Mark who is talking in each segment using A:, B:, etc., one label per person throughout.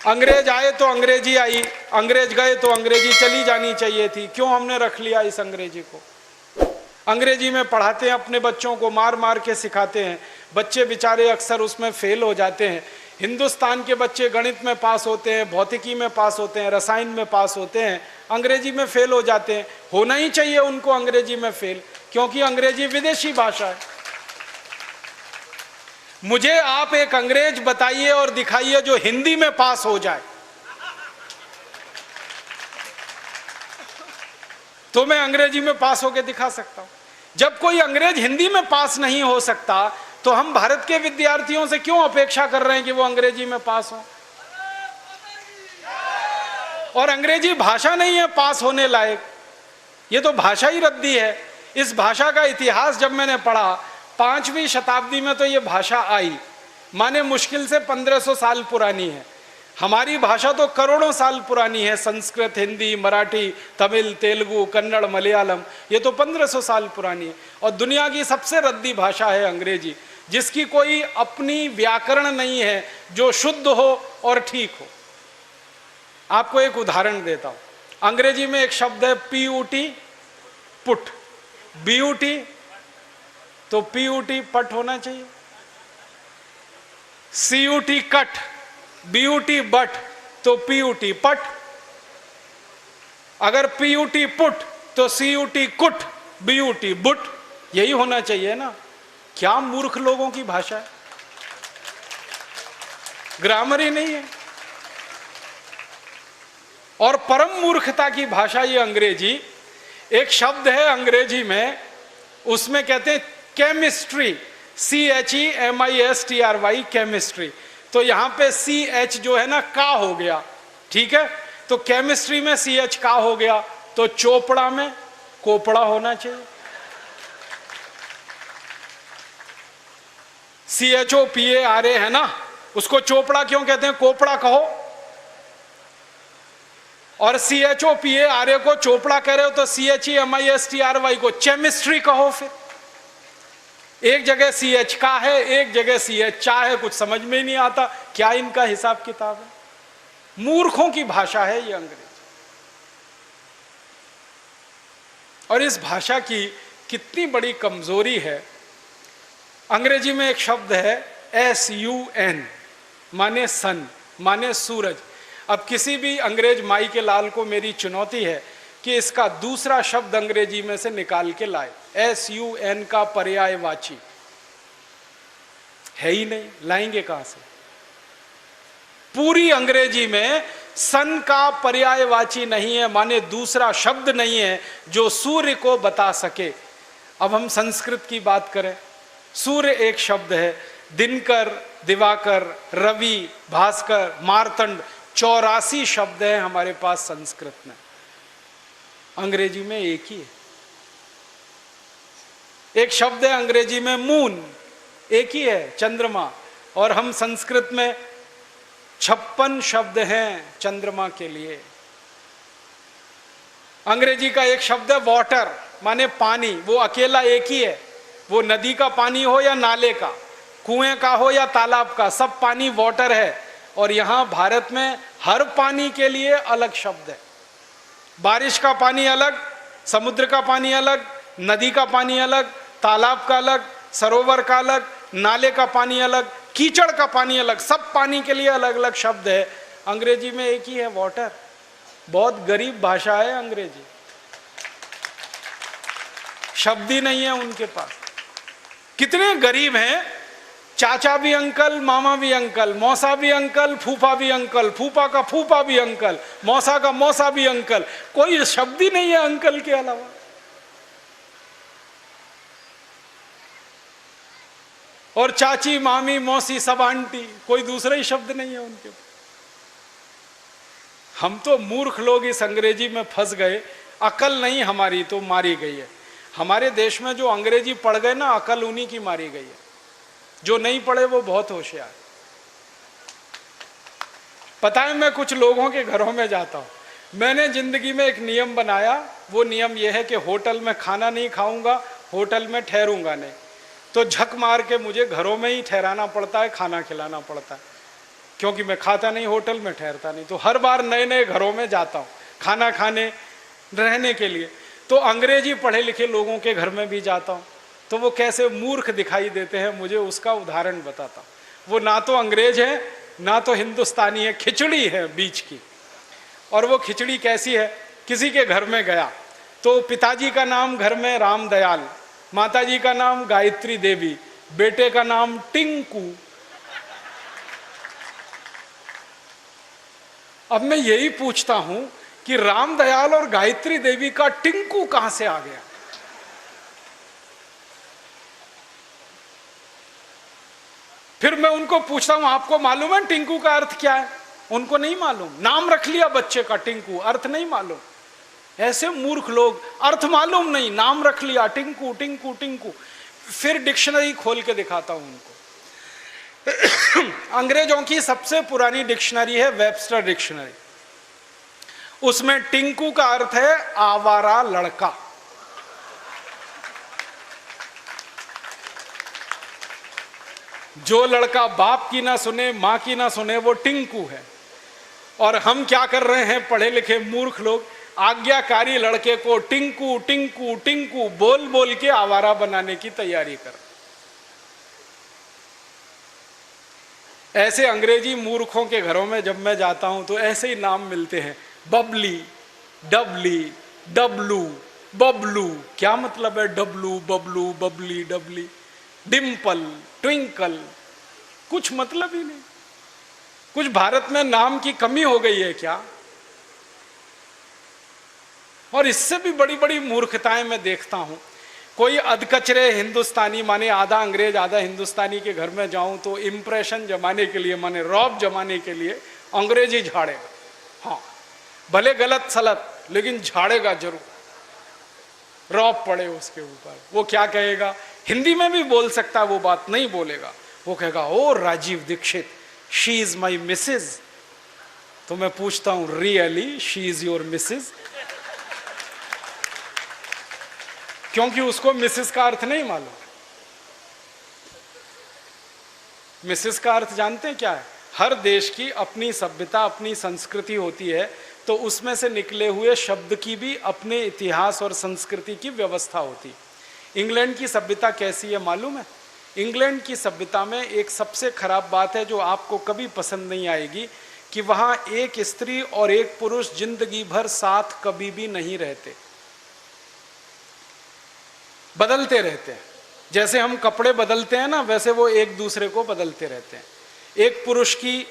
A: अंग्रेज आए तो अंग्रेजी आई, अंग्रेज गए तो अंग्रेजी चली जानी चाहिए थी। क्यों हमने रख लिया इस अंग्रेजी को? अंग्रेजी में पढ़ाते हैं अपने बच्चों को, मार मार के सिखाते हैं, बच्चे बेचारे अक्सर उसमें फेल हो जाते हैं। हिंदुस्तान के बच्चे गणित में पास होते हैं, भौतिकी में पास होते हैं, रसायन में पास होते हैं, अंग्रेजी में फेल हो जाते हैं। होना ही चाहिए उनको अंग्रेजी में फेल, क्योंकि अंग्रेजी विदेशी भाषा है। मुझे आप एक अंग्रेज बताइए और दिखाइए जो हिंदी में पास हो जाए, तो मैं अंग्रेजी में पास होकर दिखा सकता हूं। जब कोई अंग्रेज हिंदी में पास नहीं हो सकता, तो हम भारत के विद्यार्थियों से क्यों अपेक्षा कर रहे हैं कि वो अंग्रेजी में पास हो? और अंग्रेजी भाषा नहीं है पास होने लायक, ये तो भाषा ही रद्दी है। इस भाषा का इतिहास जब मैंने पढ़ा, 5वीं शताब्दी में तो ये भाषा आई, माने मुश्किल से 1500 साल पुरानी है। हमारी भाषा तो करोड़ों साल पुरानी है। संस्कृत, हिंदी, मराठी, तमिल, तेलुगु, कन्नड़, मलयालम, ये तो 1500 साल पुरानी है। और दुनिया की सबसे रद्दी भाषा है अंग्रेजी, जिसकी कोई अपनी व्याकरण नहीं है जो शुद्ध हो और ठीक हो। आपको एक उदाहरण देता हूं। अंग्रेजी में एक शब्द है PUT, पुट, BUT, तो PUT पट होना चाहिए। CUT कट, BUT बट, तो PUT पट। अगर PUT पुट तो CUT कुट, BUT बुट, यही होना चाहिए ना। क्या मूर्ख लोगों की भाषा है, ग्रामर ही नहीं है। और परम मूर्खता की भाषा ये अंग्रेजी। एक शब्द है अंग्रेजी में, उसमें कहते हैं केमिस्ट्री, CHEMISTRY, केमिस्ट्री। तो यहां पे CH जो है ना, का हो गया, ठीक है। तो केमिस्ट्री में CH का हो गया, तो चोपड़ा में कोपड़ा होना चाहिए। CHOPARA है ना, उसको चोपड़ा क्यों कहते हैं? कोपड़ा कहो। और CHOPARA को चोपड़ा कह रहे हो तो CHEMISTRY को केमिस्ट्री कहो। फिर एक जगह CH का है, एक जगह CH चा है, कुछ समझ में ही नहीं आता क्या इनका हिसाब किताब है। मूर्खों की भाषा है ये अंग्रेजी। और इस भाषा की कितनी बड़ी कमजोरी है। अंग्रेजी में एक शब्द है SUN, माने सन, माने सूरज। अब किसी भी अंग्रेज माई के लाल को मेरी चुनौती है कि इसका दूसरा शब्द अंग्रेजी में से निकाल के लाए। SUN का पर्यायवाची है ही नहीं, लाएंगे कहां से? पूरी अंग्रेजी में सन का पर्यायवाची नहीं है, माने दूसरा शब्द नहीं है जो सूर्य को बता सके। अब हम संस्कृत की बात करें, सूर्य एक शब्द है, दिनकर, दिवाकर, रवि, भास्कर, मार्तंड, 84 शब्द हैं हमारे पास संस्कृत में। अंग्रेजी में एक ही है। एक शब्द है अंग्रेजी में मून, एक ही है, चंद्रमा। और हम संस्कृत में 56 शब्द हैं चंद्रमा के लिए। अंग्रेजी का एक शब्द है वाटर, माने पानी, वो अकेला एक ही है। वो नदी का पानी हो या नाले का, कुएं का हो या तालाब का, सब पानी वाटर है। और यहां भारत में हर पानी के लिए अलग शब्द है। बारिश का पानी अलग, समुद्र का पानी अलग, नदी का पानी अलग, तालाब का अलग, सरोवर का अलग, नाले का पानी अलग, कीचड़ का पानी अलग, सब पानी के लिए अलग अलग शब्द है। अंग्रेजी में एक ही है, वाटर। बहुत गरीब भाषा है अंग्रेजी, शब्द ही नहीं है उनके पास। कितने गरीब हैं, चाचा भी अंकल, मामा भी अंकल, मौसा भी अंकल, फूफा भी अंकल, फूफा का फूफा भी अंकल, मौसा का मौसा भी अंकल, कोई शब्द ही नहीं है अंकल के अलावा। और चाची, मामी, मौसी, सब आंटी, कोई दूसरा ही शब्द नहीं है उनके। हम तो मूर्ख लोग इस अंग्रेजी में फंस गए। अकल नहीं हमारी तो मारी गई है। हमारे देश में जो अंग्रेजी पढ़ गए ना, अकल उन्हीं की मारी गई है। जो नहीं पढ़े वो बहुत होशियार। पता है, मैं कुछ लोगों के घरों में जाता हूं। मैंने जिंदगी में एक नियम बनाया। वो नियम यह है कि होटल में खाना नहीं खाऊंगा, होटल में ठहरूंगा नहीं। तो झक मार के मुझे घरों में ही ठहराना पड़ता है, खाना खिलाना पड़ता है, क्योंकि मैं खाता नहीं, होटल में ठहरता नहीं। तो हर बार नए नए घरों में जाता हूँ खाना खाने, रहने के लिए। तो अंग्रेजी पढ़े लिखे लोगों के घर में भी जाता हूँ, तो वो कैसे मूर्ख दिखाई देते हैं मुझे उसका उदाहरण बताता हूँ। वो ना तो अंग्रेज है ना तो हिंदुस्तानी है, खिचड़ी है बीच की। और वो खिचड़ी कैसी है, किसी के घर में गया तो पिताजी का नाम घर में रामदयाल, माताजी का नाम गायत्री देवी, बेटे का नाम टिंकू। अब मैं यही पूछता हूं कि रामदयाल और गायत्री देवी का टिंकू कहां से आ गया? फिर मैं उनको पूछता हूं आपको मालूम है टिंकू का अर्थ क्या है? उनको नहीं मालूम। नाम रख लिया बच्चे का टिंकू, अर्थ नहीं मालूम। ऐसे मूर्ख लोग, अर्थ मालूम नहीं, नाम रख लिया टिंकू टिंकू टिंकू। फिर डिक्शनरी खोल के दिखाता हूं उनको। अंग्रेजों की सबसे पुरानी डिक्शनरी है वेबस्टर डिक्शनरी। उसमें टिंकू का अर्थ है आवारा लड़का। जो लड़का बाप की ना सुने, मां की ना सुने, वो टिंकू है। और हम क्या कर रहे हैं पढ़े लिखे मूर्ख लोग, आज्ञाकारी लड़के को टिंकू टिंकू टिंकू बोल बोल के आवारा बनाने की तैयारी कर। ऐसे अंग्रेजी मूर्खों के घरों में जब मैं जाता हूं तो ऐसे ही नाम मिलते हैं, बबली, डबली, डब्लू, बबलू। क्या मतलब है डब्लू, बबलू, बबली, डबली? डिम्पल, ट्विंकल, कुछ मतलब ही नहीं। कुछ भारत में नाम की कमी हो गई है क्या? और इससे भी बड़ी बड़ी मूर्खताएं मैं देखता हूं। कोई अधकचरे हिंदुस्तानी, माने आधा अंग्रेज आधा हिंदुस्तानी के घर में जाऊं तो इंप्रेशन जमाने के लिए, माने रौब जमाने के लिए अंग्रेजी झाड़ेगा। हाँ, भले गलत सलत, लेकिन झाड़ेगा जरूर, रौब पड़े उसके ऊपर। वो क्या कहेगा, हिंदी में भी बोल सकता है, वो बात नहीं बोलेगा। वो कहेगा ओ Rajiv Dixit, she is my missus. तो मैं पूछता हूं really she is your missus? क्योंकि उसको मिसेस का अर्थ नहीं मालूम। मिसेस का अर्थ जानते हैं क्या है? हर देश की अपनी सभ्यता, अपनी संस्कृति होती है, तो उसमें से निकले हुए शब्द की भी अपने इतिहास और संस्कृति की व्यवस्था होती। इंग्लैंड की सभ्यता कैसी है मालूम है? इंग्लैंड की सभ्यता में एक सबसे खराब बात है जो आपको कभी पसंद नहीं आएगी, कि वहां एक स्त्री और एक पुरुष जिंदगी भर साथ कभी भी नहीं रहते, बदलते रहते हैं। जैसे हम कपड़े बदलते हैं ना, वैसे वो एक दूसरे को बदलते रहते हैं। एक पुरुष की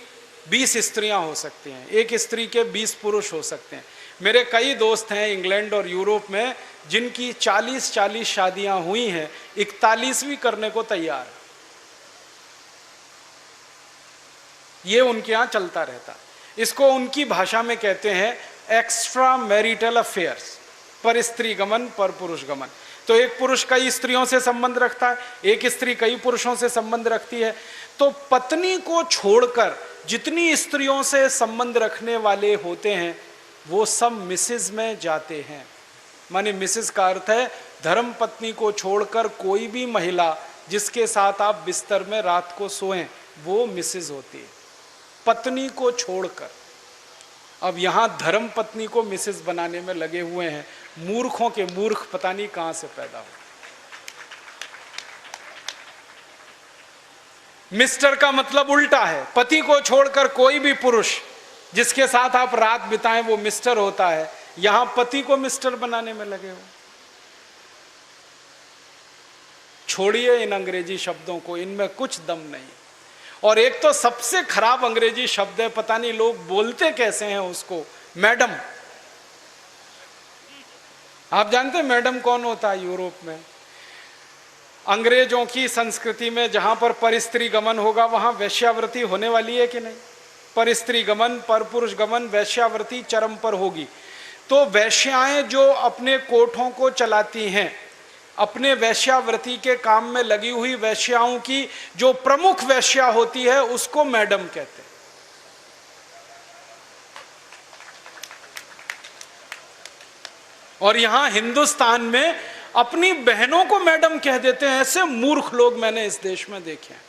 A: 20 स्त्रियां हो सकती हैं, एक स्त्री के 20 पुरुष हो सकते हैं। मेरे कई दोस्त हैं इंग्लैंड और यूरोप में जिनकी 40-40 शादियां हुई हैं, 41वीं करने को तैयार। ये उनके यहां चलता रहता। इसको उनकी भाषा में कहते हैं एक्स्ट्रा मैरिटल अफेयर्स, पर स्त्री गमन पर पुरुष गमन। तो एक पुरुष कई स्त्रियों से संबंध रखता है, एक स्त्री कई पुरुषों से संबंध रखती है। तो पत्नी को छोड़कर जितनी स्त्रियों से संबंध रखने वाले होते हैं वो सब मिसेज में जाते हैं। माने मिसेज का अर्थ है धर्म पत्नी को छोड़कर कोई भी महिला जिसके साथ आप बिस्तर में रात को सोएं वो मिसेज होती है, पत्नी को छोड़कर। अब यहां धर्म पत्नी को मिसेज बनाने में लगे हुए हैं मूर्खों के मूर्ख, पता नहीं कहां से पैदा हो। मिस्टर का मतलब उल्टा है, पति को छोड़कर कोई भी पुरुष जिसके साथ आप रात बिताएं वो मिस्टर होता है। यहां पति को मिस्टर बनाने में लगे हो। छोड़िए इन अंग्रेजी शब्दों को, इनमें कुछ दम नहीं। और एक तो सबसे खराब अंग्रेजी शब्द है, पता नहीं लोग बोलते कैसे हैं उसको, मैडम। आप जानते हैं मैडम कौन होता है यूरोप में? अंग्रेजों की संस्कृति में जहां पर पर स्त्री गमन होगा वहां वैश्यावृत्ति होने वाली है कि नहीं? पर स्त्री गमन, पर पुरुष गमन, वैश्यावृत्ति चरम पर होगी। तो वैश्याएं जो अपने कोठों को चलाती हैं, अपने वैश्यावृत्ति के काम में लगी हुई वैश्याओं की जो प्रमुख वैश्या होती है उसको मैडम कहते हैं। और यहां हिंदुस्तान में अपनी बहनों को मैडम कह देते हैं। ऐसे मूर्ख लोग मैंने इस देश में देखे हैं।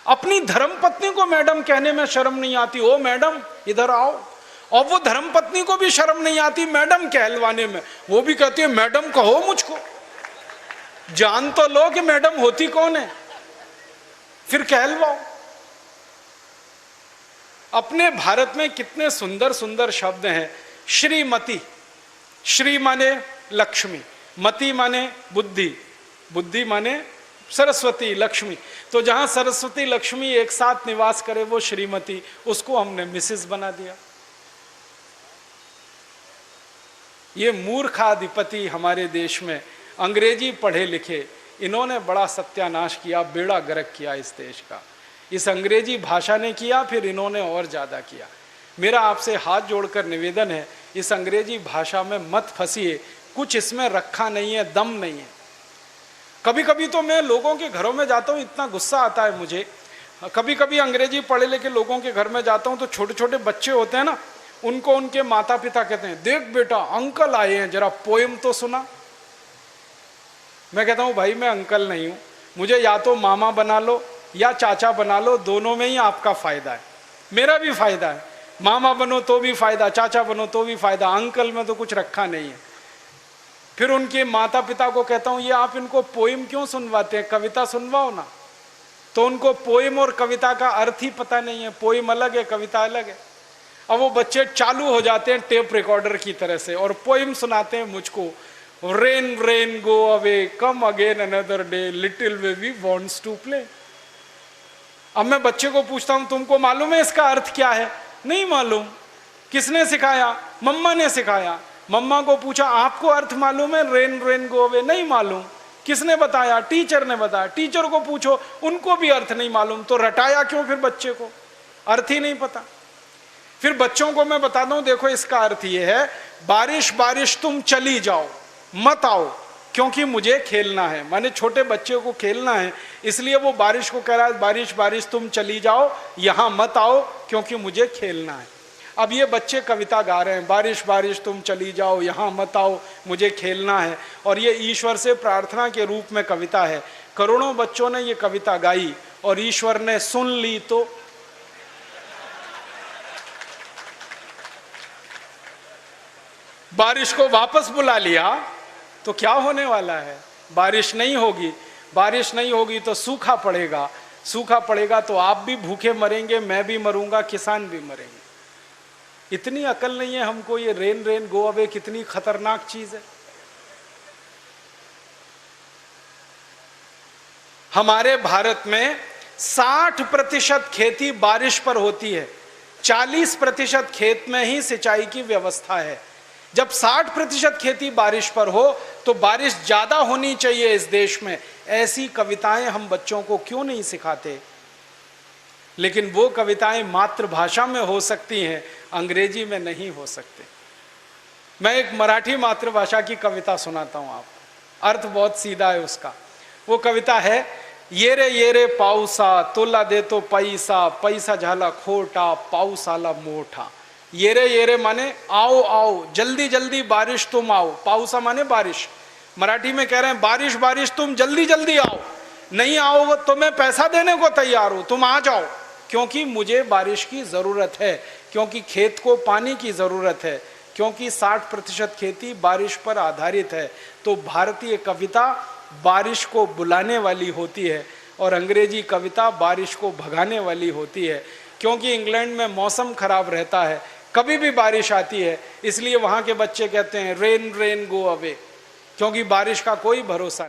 A: अपनी धर्मपत्नी को मैडम कहने में शर्म नहीं आती, ओ मैडम इधर आओ। और वो धर्मपत्नी को भी शर्म नहीं आती मैडम कहलवाने में, वो भी कहती है मैडम कहो मुझको। जान तो लो कि मैडम होती कौन है, फिर कहलवाओ। अपने भारत में कितने सुंदर सुंदर शब्द हैं। श्रीमती, श्री माने लक्ष्मी, मति माने बुद्धि, बुद्धि माने सरस्वती लक्ष्मी। तो जहां सरस्वती लक्ष्मी एक साथ निवास करे वो श्रीमती, उसको हमने मिसेस बना दिया। ये मूर्खाधिपति हमारे देश में, अंग्रेजी पढ़े लिखे, इन्होंने बड़ा सत्यानाश किया, बेड़ा गर्क किया इस देश का। इस अंग्रेजी भाषा ने किया, फिर इन्होंने और ज़्यादा किया। मेरा आपसे हाथ जोड़कर निवेदन है, इस अंग्रेजी भाषा में मत फंसिए, कुछ इसमें रखा नहीं है, दम नहीं है। कभी कभी तो मैं लोगों के घरों में जाता हूँ, इतना गुस्सा आता है मुझे। कभी कभी अंग्रेजी पढ़े लिखे लोगों के घर में जाता हूँ तो छोटे छोटे बच्चे होते हैं ना, उनको उनके माता पिता कहते हैं देख बेटा अंकल आए हैं, जरा पोएम तो सुना। मैं कहता हूँ भाई मैं अंकल नहीं हूँ, मुझे या तो मामा बना लो या चाचा बना लो, दोनों में ही आपका फायदा है, मेरा भी फायदा है। मामा बनो तो भी फायदा, चाचा बनो तो भी फायदा, अंकल में तो कुछ रखा नहीं है। फिर उनके माता पिता को कहता हूँ ये आप इनको पोएम क्यों सुनवाते हैं, कविता सुनवाओ ना। तो उनको पोएम और कविता का अर्थ ही पता नहीं है, पोएम अलग है कविता अलग है। अब वो बच्चे चालू हो जाते हैं टेप रिकॉर्डर की तरह से और पोएम सुनाते हैं मुझको, rain rain go away come again another day little baby wants to play. अब मैं बच्चे को पूछता हूं तुमको मालूम है इसका अर्थ क्या है, नहीं मालूम। किसने सिखाया, मम्मा ने सिखाया। मम्मा को पूछा आपको अर्थ मालूम है रेन रेन गो अवे, नहीं मालूम। किसने बताया, टीचर ने बताया। टीचर को पूछो, उनको भी अर्थ नहीं मालूम। तो रटाया क्यों फिर बच्चे को, अर्थ ही नहीं पता। फिर बच्चों को मैं बताता हूं देखो इसका अर्थ ये है, बारिश बारिश तुम चली जाओ मत आओ क्योंकि मुझे खेलना है। माने छोटे बच्चे को खेलना है, इसलिए वो बारिश को कह रहा है बारिश बारिश तुम चली जाओ यहां मत आओ क्योंकि मुझे खेलना है। अब ये बच्चे कविता गा रहे हैं, बारिश बारिश तुम चली जाओ यहां मत आओ मुझे खेलना है, और ये ईश्वर से प्रार्थना के रूप में कविता है। करोड़ों बच्चों ने ये कविता गाई और ईश्वर ने सुन ली तो बारिश को वापस बुला लिया। तो क्या होने वाला है, बारिश नहीं होगी। बारिश नहीं होगी तो सूखा पड़ेगा, सूखा पड़ेगा तो आप भी भूखे मरेंगे, मैं भी मरूंगा, किसान भी मरेंगे। इतनी अकल नहीं है हमको, ये रेन रेन गो अवे कितनी खतरनाक चीज है। हमारे भारत में 60% खेती बारिश पर होती है, 40% खेत में ही सिंचाई की व्यवस्था है। जब 60% खेती बारिश पर हो तो बारिश ज्यादा होनी चाहिए इस देश में। ऐसी कविताएं हम बच्चों को क्यों नहीं सिखाते। लेकिन वो कविताएं मातृभाषा में हो सकती हैं, अंग्रेजी में नहीं हो सकते। मैं एक मराठी मातृभाषा की कविता सुनाता हूं आपको, अर्थ बहुत सीधा है उसका। वो कविता है, ये रे पाऊसा तुला देतो पैसा, पैसा झाला खोटा पाऊस आला मोठा। ये रे माने आओ आओ, जल्दी जल्दी बारिश तुम आओ। पाऊसा माने बारिश, मराठी में कह रहे हैं बारिश बारिश तुम जल्दी जल्दी आओ। नहीं आओ तो मैं पैसा देने को तैयार हूं, तुम आ जाओ क्योंकि मुझे बारिश की जरूरत है, क्योंकि खेत को पानी की जरूरत है, क्योंकि 60% खेती बारिश पर आधारित है। तो भारतीय कविता बारिश को बुलाने वाली होती है और अंग्रेजी कविता बारिश को भगाने वाली होती है। क्योंकि इंग्लैंड में मौसम खराब रहता है, कभी भी बारिश आती है, इसलिए वहाँ के बच्चे कहते हैं रेन रेन गो अवे, क्योंकि बारिश का कोई भरोसा नहीं।